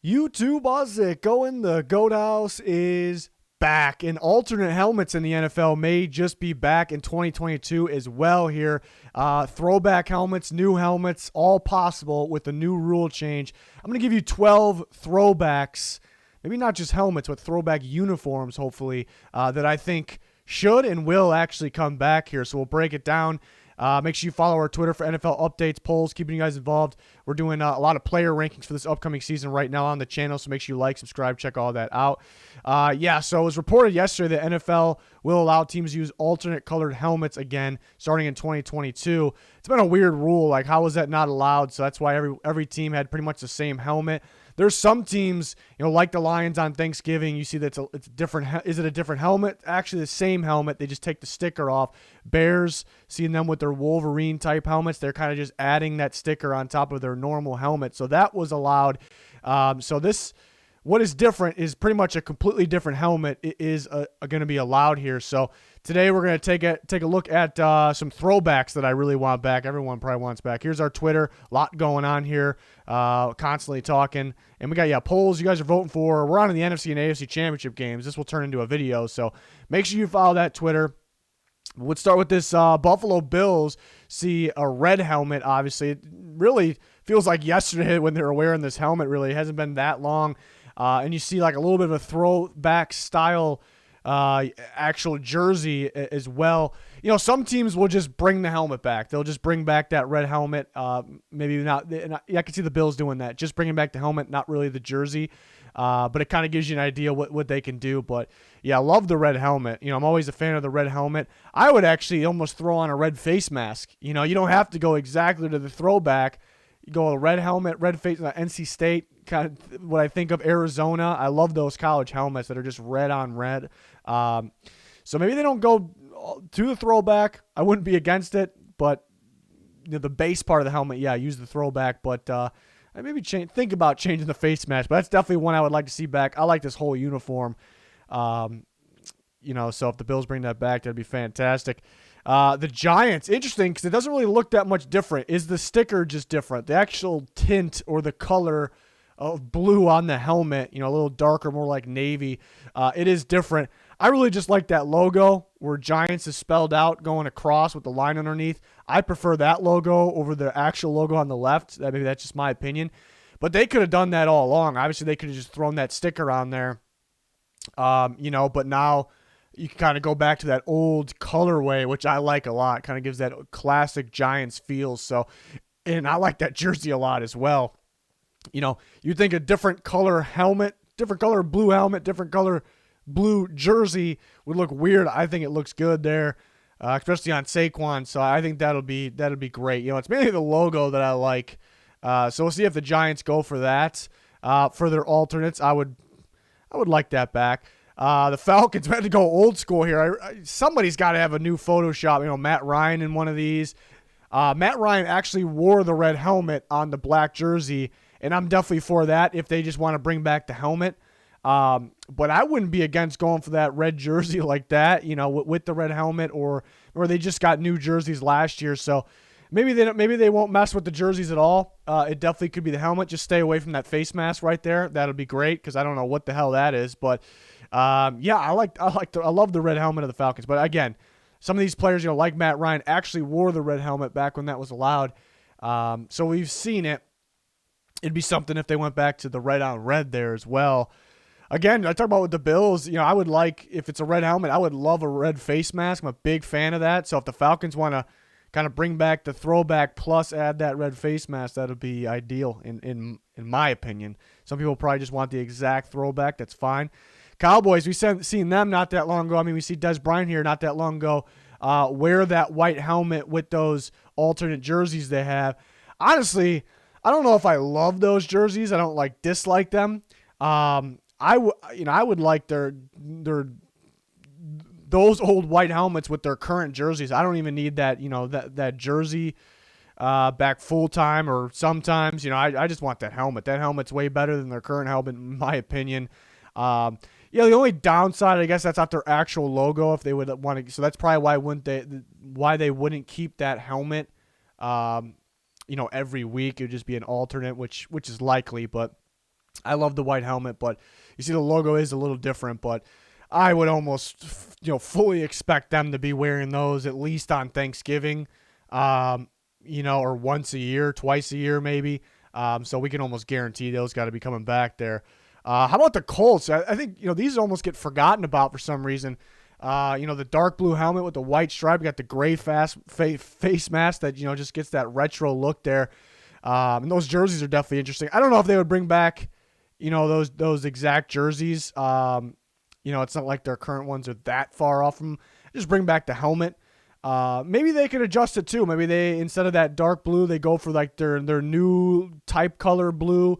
YouTube, how's it going? The Goat House is back, and alternate helmets in the NFL may just be back in 2022 as well here. Throwback helmets, new helmets, all possible with the new rule change. I'm going to give you 12 throwbacks, maybe not just helmets, but throwback uniforms, hopefully, that I think should and will actually come back here. So we'll break it down. Make sure you follow our Twitter for NFL updates, polls, keeping you guys involved. We're doing a lot of player rankings for this upcoming season right now on the channel, so make sure you like, subscribe, check all that out. So it was reported yesterday that NFL will allow teams to use alternate colored helmets again starting in 2022. It's been a weird rule. Like, how is that not allowed? So that's why every team had pretty much the same helmet. There's some teams, like the Lions on Thanksgiving, you see that it's different. Is it a different helmet? Actually, the same helmet. They just take the sticker off. Bears, seeing them with their Wolverine type helmets, they're kind of just adding that sticker on top of their normal helmet. So that was allowed. What is different is pretty much a completely different helmet. It is going to be allowed here. So today we're going to take a look at some throwbacks that I really want back. Everyone probably wants back. Here's our Twitter. A lot going on here. Constantly talking. And we got polls you guys are voting for. We're on in the NFC and AFC championship games. This will turn into a video. So make sure you follow that Twitter. Let's start with this Buffalo Bills. See a red helmet, obviously. It really feels like yesterday when they were wearing this helmet, really. It hasn't been that long. And you see like a little bit of a throwback style actual jersey as well. Some teams will just bring the helmet back. They'll just bring back that red helmet. Maybe not. I can see the Bills doing that. Just bringing back the helmet, not really the jersey. But it kind of gives you an idea what they can do. But, yeah, I love the red helmet. I'm always a fan of the red helmet. I would actually almost throw on a red face mask. You don't have to go exactly to the throwback. You go a red helmet, red face, NC State, kind of what I think of Arizona. I love those college helmets that are just red on red. So maybe they don't go to the throwback. I wouldn't be against it, but the base part of the helmet, yeah, use the throwback. But I maybe think about changing the face mask. But that's definitely one I would like to see back. I like this whole uniform. So if the Bills bring that back, that'd be fantastic. The Giants, interesting because it doesn't really look that much different. Is the sticker just different? The actual tint or the color of blue on the helmet, a little darker, more like navy. It is different. I really just like that logo where Giants is spelled out going across with the line underneath. I prefer that logo over the actual logo on the left. Maybe that's just my opinion. But they could have done that all along. Obviously, they could have just thrown that sticker on there. But now you can kind of go back to that old colorway, which I like a lot. Kind of gives that classic Giants feel. So, and I like that jersey a lot as well. You think a different color helmet, different color blue helmet, different color blue jersey would look weird. I think it looks good there, especially on Saquon. So I think that'll be great. It's mainly the logo that I like. So we'll see if the Giants go for that. For their alternates, I would like that back. The Falcons had to go old school here. Somebody's got to have a new Photoshop. Matt Ryan in one of these. Matt Ryan actually wore the red helmet on the black jersey, and I'm definitely for that if they just want to bring back the helmet. But I wouldn't be against going for that red jersey like that, with the red helmet, or they just got new jerseys last year. So maybe they won't mess with the jerseys at all. It definitely could be the helmet. Just stay away from that face mask right there. That'll be great because I don't know what the hell that is. But I love the red helmet of the Falcons. But again, some of these players, like Matt Ryan, actually wore the red helmet back when that was allowed. So we've seen it. It'd be something if they went back to the red on red there as well. Again, I talk about with the Bills, I would like, if it's a red helmet, I would love a red face mask. I'm a big fan of that. So if the Falcons want to kind of bring back the throwback plus add that red face mask, that would be ideal in my opinion. Some people probably just want the exact throwback. That's fine. Cowboys, we seen them not that long ago. I mean, we see Des Bryant here not that long ago wear that white helmet with those alternate jerseys they have. Honestly, I don't know if I love those jerseys. I don't dislike them. I would like their those old white helmets with their current jerseys. I don't even need that, that jersey back full time or sometimes. I just want that helmet. That helmet's way better than their current helmet, in my opinion. The only downside, I guess, that's not their actual logo. If they would want to, so that's probably why they wouldn't keep that helmet. Every week it would just be an alternate, which is likely, but I love the white helmet, but you see the logo is a little different, but I would almost, fully expect them to be wearing those at least on Thanksgiving, or once a year, twice a year maybe. So we can almost guarantee those got to be coming back there. How about the Colts? I think, these almost get forgotten about for some reason. The dark blue helmet with the white stripe, you got the gray face mask that, just gets that retro look there. And those jerseys are definitely interesting. I don't know if they would bring back, those exact jerseys. It's not like their current ones are that far off from them. Just bring back the helmet. Maybe they could adjust it too. Maybe they, instead of that dark blue, they go for like their new type color blue,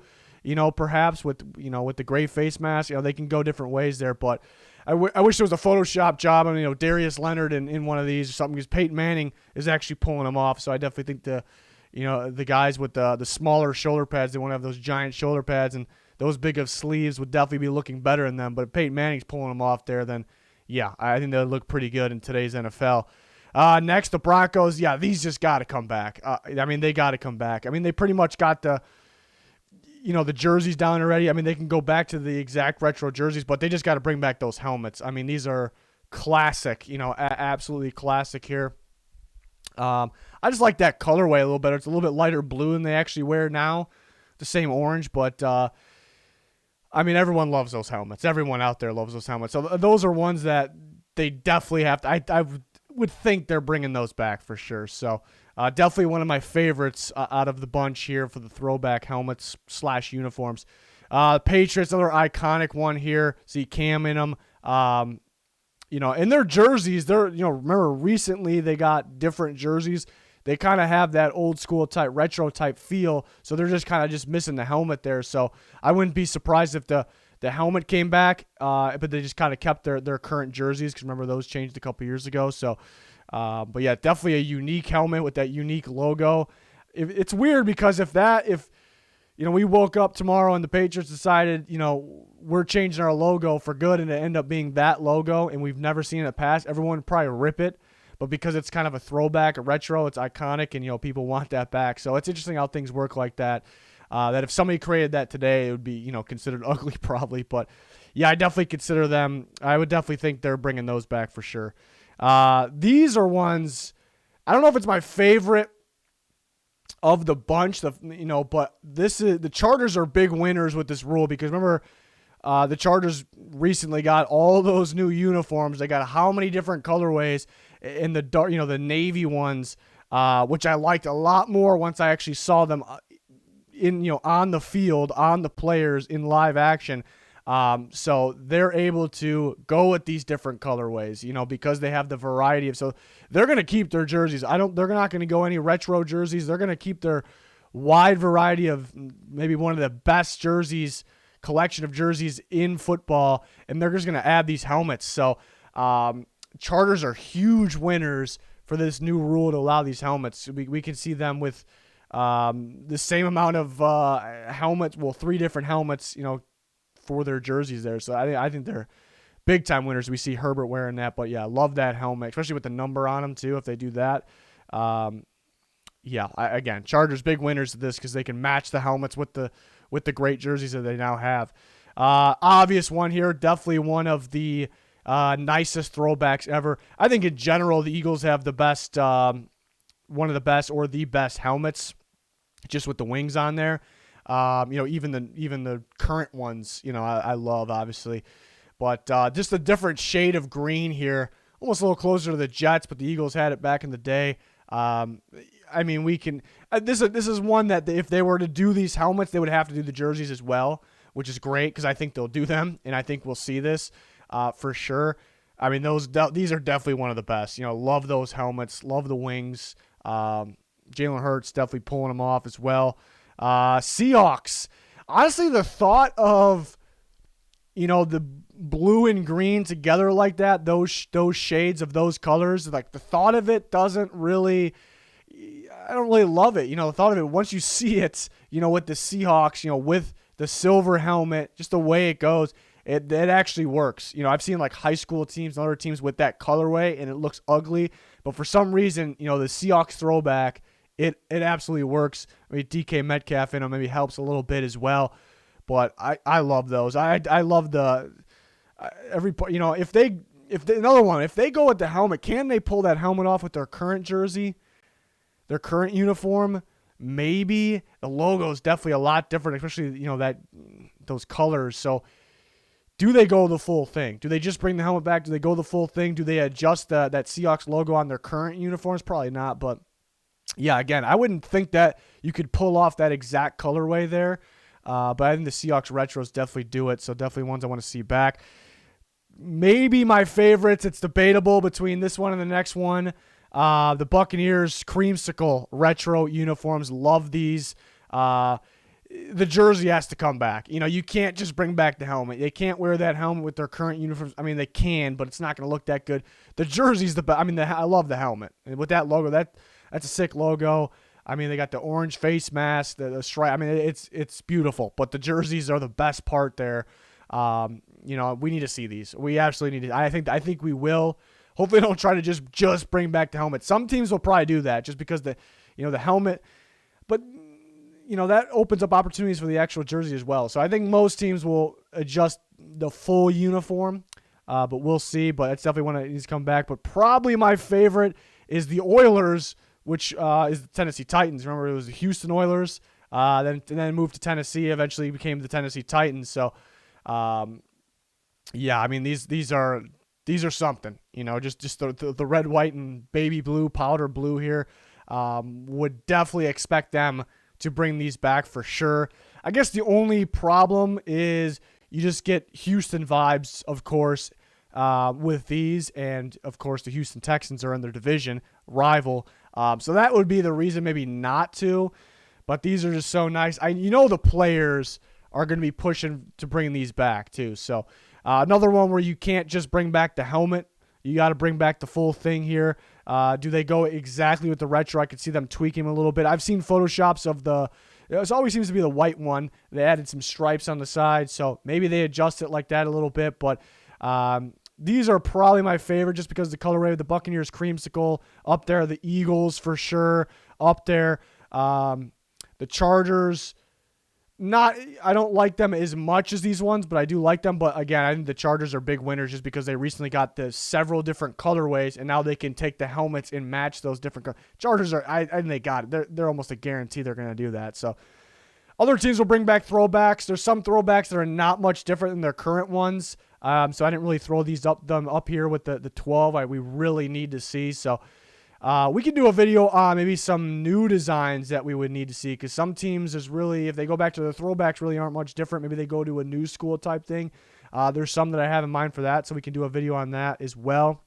perhaps with the gray face mask. They can go different ways there, but I wish there was a Photoshop job on, Darius Leonard in one of these or something, because Peyton Manning is actually pulling them off. So I definitely think the guys with the smaller shoulder pads, they want to have those giant shoulder pads and those big of sleeves would definitely be looking better in them. But if Peyton Manning's pulling them off there, then yeah, I think they'll look pretty good in today's NFL. Next, the Broncos. Yeah, these just got to come back. They got to come back. They pretty much got the jerseys down already. They can go back to the exact retro jerseys, but they just got to bring back those helmets. These are classic, absolutely classic here. I just like that colorway a little better. It's a little bit lighter blue than they actually wear now. The same orange, but everyone loves those helmets. Everyone out there loves those helmets. So those are ones that they definitely have to. I would think they're bringing those back for sure. So definitely one of my favorites out of the bunch here for the throwback helmets / uniforms. Patriots, another iconic one here. See Cam in them. In their jerseys, remember recently they got different jerseys. They kind of have that old school type, retro type feel. So they're just kind of just missing the helmet there. So I wouldn't be surprised if the helmet came back, but they just kind of kept their current jerseys, because remember those changed a couple years ago. So, but yeah, definitely a unique helmet with that unique logo. It's weird because if we woke up tomorrow and the Patriots decided, we're changing our logo for good, and it ended up being that logo and we've never seen it past, everyone would probably rip it. But because it's kind of a throwback, a retro, it's iconic, and people want that back. So it's interesting how things work like that. That if somebody created that today, it would be considered ugly probably. But yeah, I definitely consider them. I would definitely think they're bringing those back for sure. These are ones. I don't know if it's my favorite of the bunch. But the Chargers are big winners with this rule, because remember. The Chargers recently got all those new uniforms. They got how many different colorways in the dark, the navy ones, which I liked a lot more once I actually saw them on the field, on the players in live action. So they're able to go with these different colorways, because they have the variety so they're going to keep their jerseys. They're not going to go any retro jerseys. They're going to keep their wide variety of maybe one of the best collection of jerseys in football, and they're just going to add these helmets. So Chargers are huge winners for this new rule to allow these helmets. We can see them with the same amount of helmets, 3 different helmets, for their jerseys there. So I think they're big time winners. We see Herbert wearing that, but yeah, I love that helmet, especially with the number on them too, if they do that. Again, Chargers big winners of this, because they can match the helmets with the great jerseys that they now have. Obvious one here, definitely one of the nicest throwbacks ever. I think in general the Eagles have the best, one of the best or the best helmets, just with the wings on there. Even the current ones, I love obviously, but just a different shade of green here, almost a little closer to the Jets, but the Eagles had it back in the day. We can. This is one that if they were to do these helmets, they would have to do the jerseys as well, which is great, because I think they'll do them, and I think we'll see this for sure. These are definitely one of the best. Love those helmets, love the wings. Jalen Hurts definitely pulling them off as well. Seahawks. Honestly, the thought of the blue and green together like that, those shades of those colors, like the thought of it doesn't really. I don't really love it. The thought of it, once you see it, with the Seahawks, with the silver helmet, just the way it goes, it actually works. I've seen like high school teams and other teams with that colorway, and it looks ugly. But for some reason, the Seahawks throwback, it absolutely works. DK Metcalf in them maybe helps a little bit as well. But I love those. I love the every, you know, if they another one, if they go with the helmet, can they pull that helmet off with their current jersey, their current uniform? Maybe. The logo is definitely a lot different, especially, you know, that those colors. So do they go the full thing? Do they just bring the helmet back? Do they go the full thing? Do they adjust that Seahawks logo on their current uniforms? Probably not. But yeah, again, I wouldn't think that you could pull off that exact colorway there. But I think the Seahawks retros definitely do it. So definitely ones I want to see back. Maybe my favorites, it's debatable between this one and the next one. The Buccaneers creamsicle retro uniforms. Love these. The jersey has to come back. You know, you can't just bring back the helmet. They can't wear that helmet with their current uniforms. I mean, they can, but it's not going to look that good. The jersey's the best. I mean, I love the helmet. And with that logo, that's a sick logo. I mean, they got the orange face mask, the stripe. I mean, it's beautiful. But the jerseys are the best part there. You know, we need to see these. We absolutely need to. I think we will. Hopefully, they don't try to just bring back the helmet. Some teams will probably do that just because the helmet. But you know, that opens up opportunities for the actual jersey as well. So I think most teams will adjust the full uniform. But we'll see. But it's definitely one that needs to come back. But probably my favorite is the Oilers, which is the Tennessee Titans. Remember, it was the Houston Oilers. Then moved to Tennessee. Eventually became the Tennessee Titans. So, yeah, I mean these are something. You know, just the red, white, and baby blue, powder blue here. Would definitely expect them to bring these back for sure. I guess the only problem is you just get Houston vibes, of course, with these, and of course the Houston Texans are in their division rival. So that would be the reason maybe not to, but these are just so nice. The players are going to be pushing to bring these back too. So another one where you can't just bring back the helmet. You got to bring back the full thing here. Do they go exactly with the retro? I could see them tweaking a little bit. I've seen Photoshops of it always seems to be the white one. They added some stripes on the side, so maybe they adjust it like that a little bit, but these are probably my favorite just because the colorway of the Buccaneers creamsicle up there, the Eagles for sure up there, the Chargers. I don't like them as much as these ones, but I do like them. But again, I think the Chargers are big winners just because they recently got the several different colorways, and now they can take the helmets and match those different Chargers I think they got it. They're almost a guarantee they're going to do that. So other teams will bring back throwbacks. There's some throwbacks that are not much different than their current ones. So I didn't really throw them up here with the 12. We really need to see. So we can do a video on maybe some new designs that we would need to see, because some teams is really, if they go back to the throwbacks, really aren't much different. Maybe they go to a new school type thing. There's some that I have in mind for that, so we can do a video on that as well.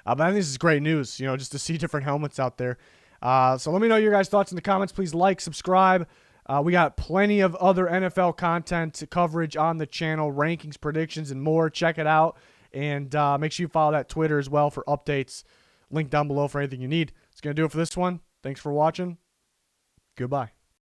But I think this is great news, just to see different helmets out there. So let me know your guys' thoughts in the comments. Please like, subscribe. We got plenty of other NFL content coverage on the channel, rankings, predictions, and more. Check it out. And make sure you follow that Twitter as well for updates. Link down below for anything you need. It's going to do it for this one. Thanks for watching. Goodbye.